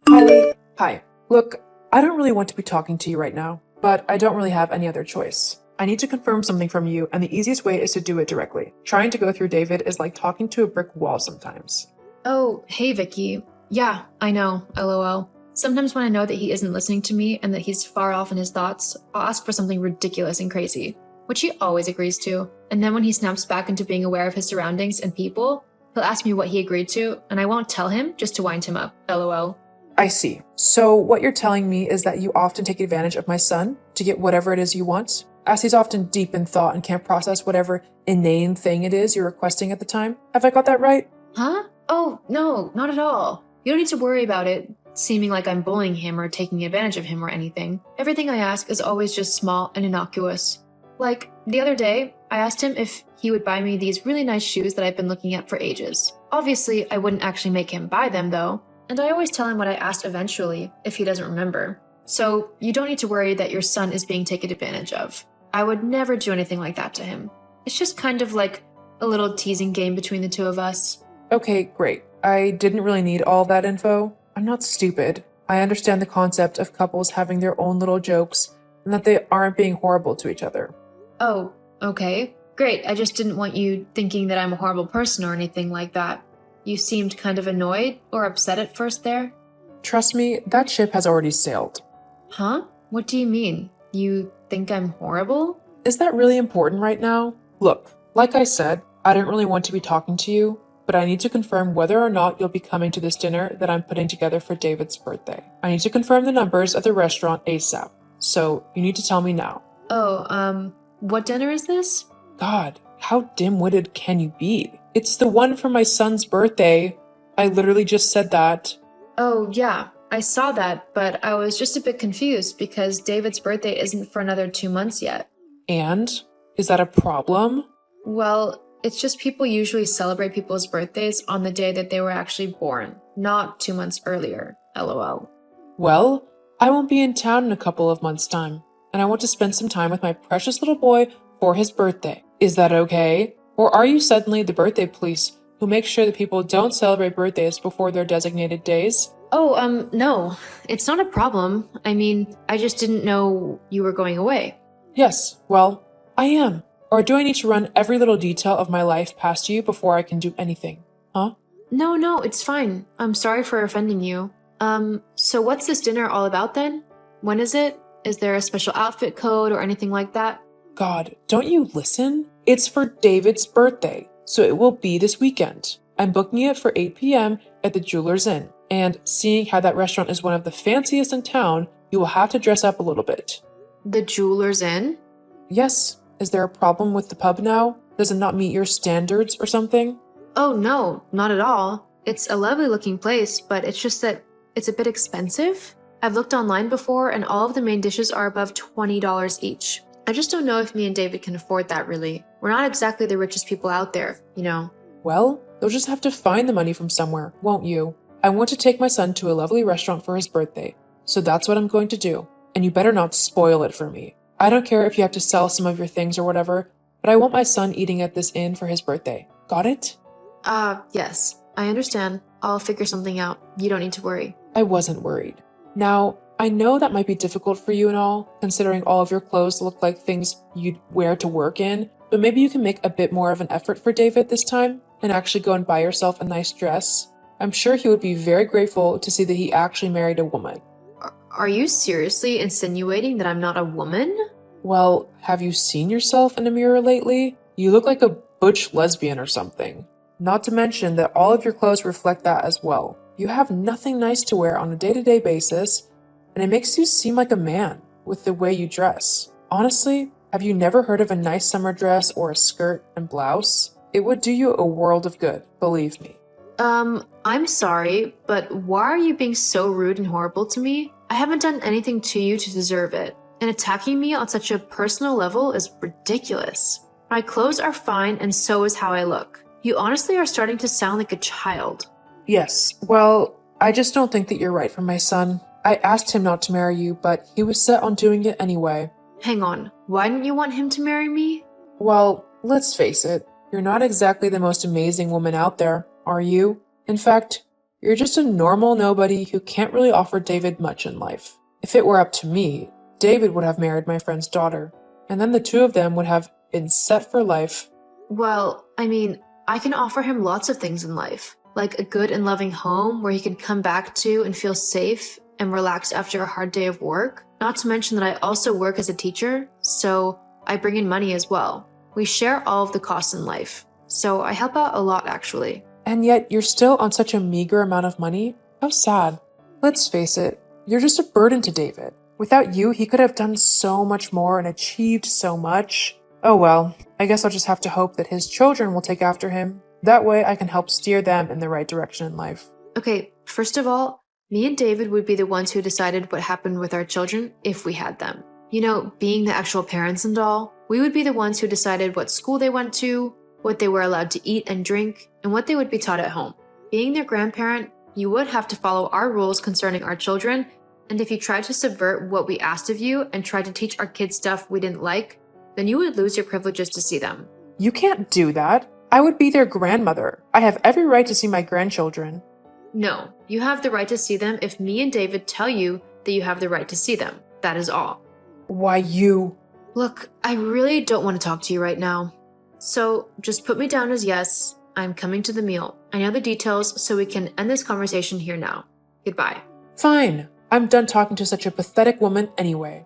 Holly, hi. Look, I don't really want to be talking to you right now, but I don't really have any other choice. I need to confirm something from you, and the easiest way is to do it directly. Trying to go through David is like talking to a brick wall sometimes. Oh, hey Vicky. Yeah, I know, lol. Sometimes when I know that he isn't listening to me and that he's far off in his thoughts, I'll ask for something ridiculous and crazy, which he always agrees to. And then when he snaps back into being aware of his surroundings and people, he'll ask me what he agreed to, and I won't tell him just to wind him up, lol. I see. So what you're telling me is that you often take advantage of my son to get whatever it is you want, as he's often deep in thought and can't process whatever inane thing it is you're requesting at the time. Have I got that right? Huh? Oh, no, not at all. You don't need to worry about it seeming like I'm bullying him or taking advantage of him or anything. Everything I ask is always just small and innocuous. Like, the other day, I asked him if he would buy me these really nice shoes that I've been looking at for ages. Obviously, I wouldn't actually make him buy them, though, and I always tell him what I asked eventually, if he doesn't remember. So, you don't need to worry that your son is being taken advantage of. I would never do anything like that to him. It's just kind of like a little teasing game between the two of us. Okay, great. I didn't really need all that info. I'm not stupid. I understand the concept of couples having their own little jokes and that they aren't being horrible to each other. Oh, okay. Great. I just didn't want you thinking that I'm a horrible person or anything like that. You seemed kind of annoyed or upset at first there. Trust me, that ship has already sailed. Huh? What do you mean? You think I'm horrible? Is that really important right now? Look, like I said, I don't really want to be talking to you, but I need to confirm whether or not you'll be coming to this dinner that I'm putting together for David's birthday. I need to confirm the numbers at the restaurant ASAP, so you need to tell me now. Oh, what dinner is this? God, how dim-witted can you be? It's the one for my son's birthday. I literally just said that. Oh, yeah, I saw that, but I was just a bit confused because David's birthday isn't for another 2 months yet. And? Is that a problem? Well, it's just people usually celebrate people's birthdays on the day that they were actually born, not 2 months earlier, lol. Well, I won't be in town in a couple of months' time, and I want to spend some time with my precious little boy for his birthday. Is that okay? Or are you suddenly the birthday police who make sure that people don't celebrate birthdays before their designated days? Oh, no, it's not a problem. I mean, I just didn't know you were going away. Yes, well, I am. Or do I need to run every little detail of my life past you before I can do anything? Huh? No, it's fine. I'm sorry for offending you. So what's this dinner all about then? When is it? Is there a special outfit code or anything like that? God, don't you listen? It's for David's birthday, so it will be this weekend. I'm booking it for 8 p.m. at the Jeweler's Inn, and seeing how that restaurant is one of the fanciest in town, you will have to dress up a little bit. The Jeweler's Inn? Yes. Is there a problem with the pub now? Does it not meet your standards or something? Oh no, not at all. It's a lovely looking place, but it's just that it's a bit expensive. I've looked online before and all of the main dishes are above $20 each. I just don't know if me and David can afford that really. We're not exactly the richest people out there, you know. Well, you'll just have to find the money from somewhere, won't you? I want to take my son to a lovely restaurant for his birthday, so that's what I'm going to do. And you better not spoil it for me. I don't care if you have to sell some of your things or whatever, but I want my son eating at this inn for his birthday. Got it? Yes. I understand. I'll figure something out. You don't need to worry. I wasn't worried. Now, I know that might be difficult for you and all, considering all of your clothes look like things you'd wear to work in, but maybe you can make a bit more of an effort for David this time and actually go and buy yourself a nice dress. I'm sure he would be very grateful to see that he actually married a woman. Are you seriously insinuating that I'm not a woman? Well, have you seen yourself in a mirror lately? You look like a butch lesbian or something. Not to mention that all of your clothes reflect that as well. You have nothing nice to wear on a day-to-day basis, and it makes you seem like a man with the way you dress. Honestly, have you never heard of a nice summer dress or a skirt and blouse? It would do you a world of good, believe me. I'm sorry, but why are you being so rude and horrible to me? I haven't done anything to you to deserve it, and attacking me on such a personal level is ridiculous. My clothes are fine, and so is how I look. You honestly are starting to sound like a child. Yes, well, I just don't think that you're right for my son. I asked him not to marry you, but he was set on doing it anyway. Hang on, why didn't you want him to marry me? Well, let's face it, you're not exactly the most amazing woman out there, are you? In fact, You're just a normal nobody who can't really offer David much in life. If it were up to me, David would have married my friend's daughter, and then the two of them would have been set for life. Well, I mean, I can offer him lots of things in life, like a good and loving home where he can come back to and feel safe and relaxed after a hard day of work. Not to mention that I also work as a teacher, so I bring in money as well. We share all of the costs in life, so I help out a lot actually. And yet you're still on such a meager amount of money? How sad. Let's face it, you're just a burden to David. Without you, he could have done so much more and achieved so much. Oh well, I guess I'll just have to hope that his children will take after him. That way I can help steer them in the right direction in life. Okay, first of all, me and David would be the ones who decided what happened with our children if we had them. You know, being the actual parents and all, we would be the ones who decided what school they went to, what they were allowed to eat and drink, and what they would be taught at home. Being their grandparent, you would have to follow our rules concerning our children, and if you tried to subvert what we asked of you and tried to teach our kids stuff we didn't like, then you would lose your privileges to see them. You can't do that. I would be their grandmother. I have every right to see my grandchildren. No, you have the right to see them if me and David tell you that you have the right to see them. That is all. Why you? Look, I really don't want to talk to you right now. So just put me down as yes, I'm coming to the meal. I know the details, so we can end this conversation here now. Goodbye. Fine. I'm done talking to such a pathetic woman anyway.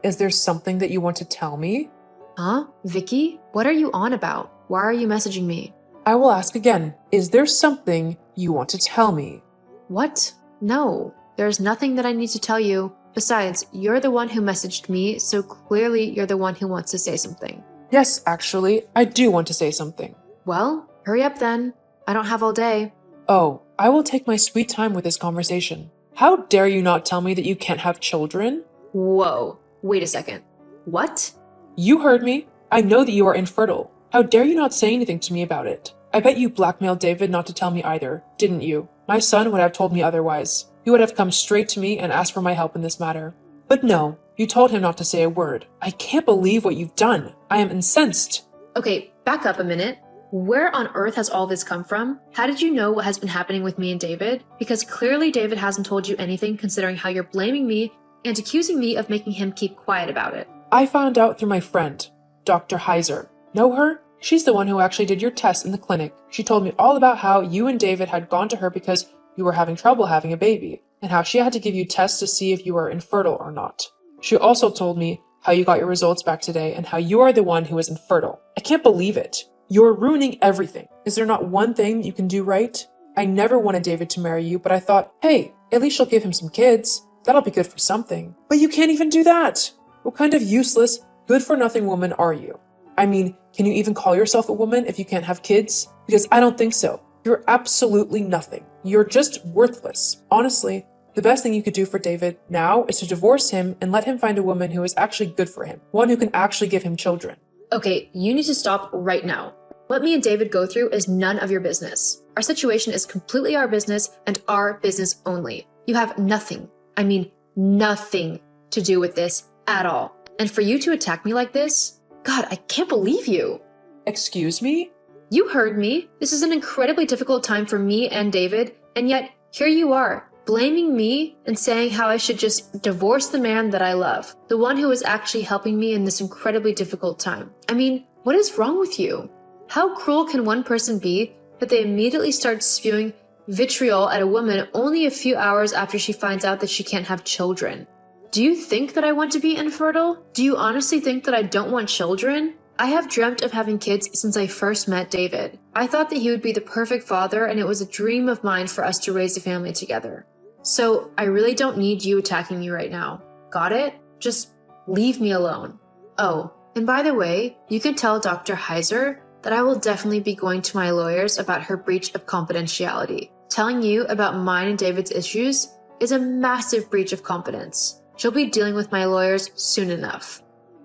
Is there something that you want to tell me? Huh? Vicky? What are you on about? Why are you messaging me? I will ask again. Is there something you want to tell me? What? No, there's nothing that I need to tell you. Besides, you're the one who messaged me, so clearly you're the one who wants to say something. Yes, actually, I do want to say something. Well, hurry up then. I don't have all day. Oh, I will take my sweet time with this conversation. How dare you not tell me that you can't have children? Whoa, wait a second. What? You heard me. I know that you are infertile. How dare you not say anything to me about it? I bet you blackmailed David not to tell me either, didn't you? My son would have told me otherwise. He would have come straight to me and asked for my help in this matter. But no, you told him not to say a word. I can't believe what you've done. I am incensed. Okay, back up a minute. Where on earth has all this come from? How did you know what has been happening with me and David? Because clearly David hasn't told you anything considering how you're blaming me and accusing me of making him keep quiet about it. I found out through my friend, Dr. Heiser. Know her? She's the one who actually did your tests in the clinic. She told me all about how you and David had gone to her because you were having trouble having a baby, and how she had to give you tests to see if you were infertile or not. She also told me how you got your results back today and how you are the one who is infertile. I can't believe it. You're ruining everything. Is there not one thing you can do right? I never wanted David to marry you, but I thought, hey, at least she'll give him some kids. That'll be good for something. But you can't even do that. What kind of useless, good-for-nothing woman are you? I mean, can you even call yourself a woman if you can't have kids? Because I don't think so. You're absolutely nothing. You're just worthless. Honestly, the best thing you could do for David now is to divorce him and let him find a woman who is actually good for him. One who can actually give him children. Okay, you need to stop right now. What me and David go through is none of your business. Our situation is completely our business and our business only. You have nothing, I mean nothing to do with this at all. And for you to attack me like this, God, I can't believe you. Excuse me? You heard me. This is an incredibly difficult time for me and David, and yet here you are, blaming me and saying how I should just divorce the man that I love, the one who is actually helping me in this incredibly difficult time. I mean, what is wrong with you? How cruel can one person be that they immediately start spewing vitriol at a woman only a few hours after she finds out that she can't have children? Do you think that I want to be infertile? Do you honestly think that I don't want children? I have dreamt of having kids since I first met David. I thought that he would be the perfect father, and it was a dream of mine for us to raise a family together. So I really don't need you attacking me right now. Got it? Just leave me alone. Oh, and by the way, you can tell Dr. Heiser that I will definitely be going to my lawyers about her breach of confidentiality. Telling you about mine and David's issues is a massive breach of confidence. She'll be dealing with my lawyers soon enough.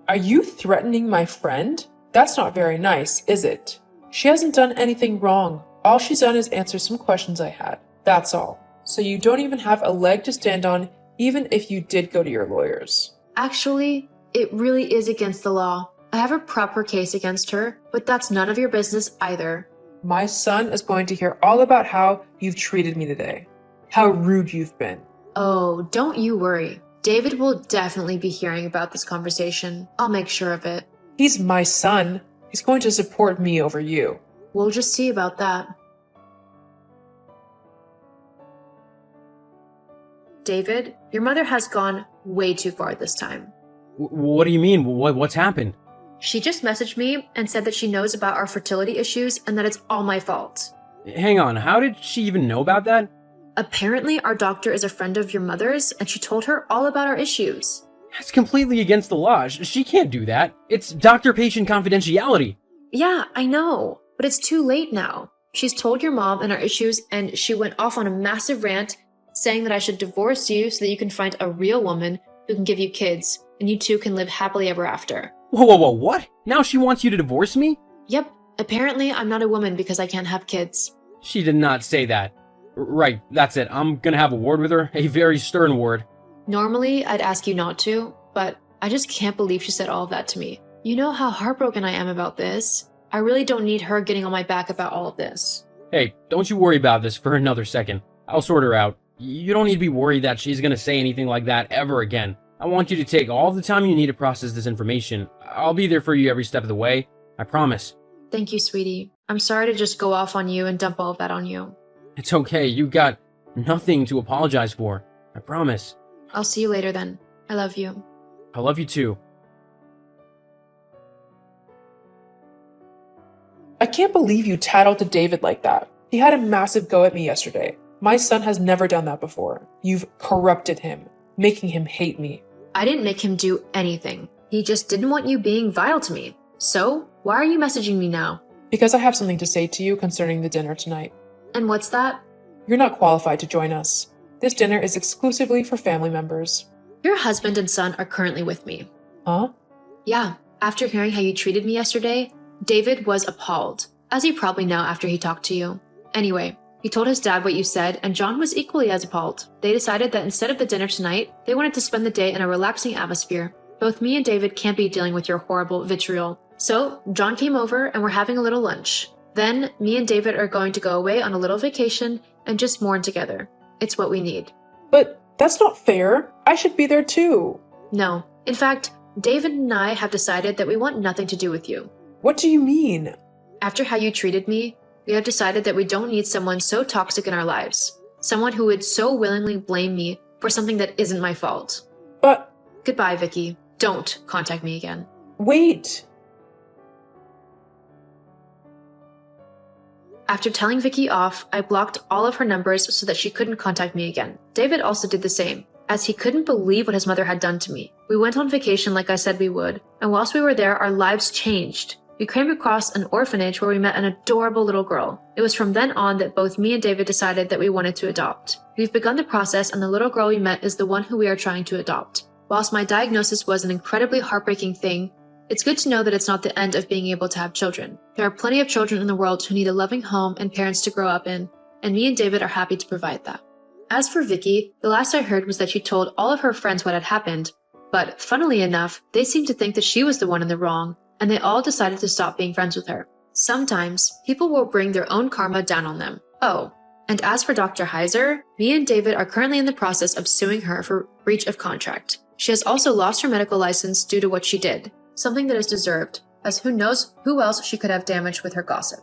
Are you threatening my friend? That's not very nice, is it? She hasn't done anything wrong. All she's done is answer some questions I had. That's all. So you don't even have a leg to stand on, even if you did go to your lawyers. Actually, it really is against the law. I have a proper case against her, but that's none of your business either. My son is going to hear all about how you've treated me today. How rude you've been. Oh, don't you worry. David will definitely be hearing about this conversation. I'll make sure of it. He's my son. He's going to support me over you. We'll just see about that. David, your mother has gone way too far this time. What do you mean? What's happened? She just messaged me and said that she knows about our fertility issues and that it's all my fault. Hang on, how did she even know about that? Apparently, our doctor is a friend of your mother's and she told her all about our issues. That's completely against the law. She can't do that. It's doctor-patient confidentiality. Yeah, I know, but it's too late now. She's told your mom and our issues and she went off on a massive rant saying that I should divorce you so that you can find a real woman who can give you kids and you two can live happily ever after. Whoa, what? Now she wants you to divorce me? Yep, apparently I'm not a woman because I can't have kids. She did not say that. Right, that's it. I'm gonna have a word with her, a very stern word. Normally, I'd ask you not to, but I just can't believe she said all of that to me. You know how heartbroken I am about this. I really don't need her getting on my back about all of this. Hey, don't you worry about this for another second. I'll sort her out. You don't need to be worried that she's gonna say anything like that ever again. I want you to take all the time you need to process this information. I'll be there for you every step of the way. I promise. Thank you, sweetie. I'm sorry to just go off on you and dump all of that on you. It's okay. You got nothing to apologize for. I promise. I'll see you later then. I love you. I love you too. I can't believe you tattled to David like that. He had a massive go at me yesterday. My son has never done that before. You've corrupted him, making him hate me. I didn't make him do anything. He just didn't want you being vile to me. So, why are you messaging me now? Because I have something to say to you concerning the dinner tonight. And what's that? You're not qualified to join us. This dinner is exclusively for family members. Your husband and son are currently with me. Huh? Yeah, after hearing how you treated me yesterday, David was appalled, as you probably know after he talked to you. Anyway, he told his dad what you said, and John was equally as appalled. They decided that instead of the dinner tonight, they wanted to spend the day in a relaxing atmosphere. Both me and David can't be dealing with your horrible vitriol. So, John came over and we're having a little lunch. Then, me and David are going to go away on a little vacation and just mourn together. It's what we need. But that's not fair. I should be there too. No. In fact, David and I have decided that we want nothing to do with you. What do you mean? After how you treated me, we have decided that we don't need someone so toxic in our lives. Someone who would so willingly blame me for something that isn't my fault. But... Goodbye, Vicky. Don't contact me again. Wait. After telling Vicky off, I blocked all of her numbers so that she couldn't contact me again. David also did the same, as he couldn't believe what his mother had done to me. We went on vacation like I said we would, and whilst we were there, our lives changed. We came across an orphanage where we met an adorable little girl. It was from then on that both me and David decided that we wanted to adopt. We've begun the process, and the little girl we met is the one who we are trying to adopt. Whilst my diagnosis was an incredibly heartbreaking thing, it's good to know that it's not the end of being able to have children. There are plenty of children in the world who need a loving home and parents to grow up in, and me and David are happy to provide that. As for Vicky, the last I heard was that she told all of her friends what had happened, but funnily enough, they seemed to think that she was the one in the wrong, and they all decided to stop being friends with her. Sometimes, people will bring their own karma down on them. Oh, and as for Dr. Heiser, me and David are currently in the process of suing her for breach of contract. She has also lost her medical license due to what she did, something that is deserved, as who knows who else she could have damaged with her gossip.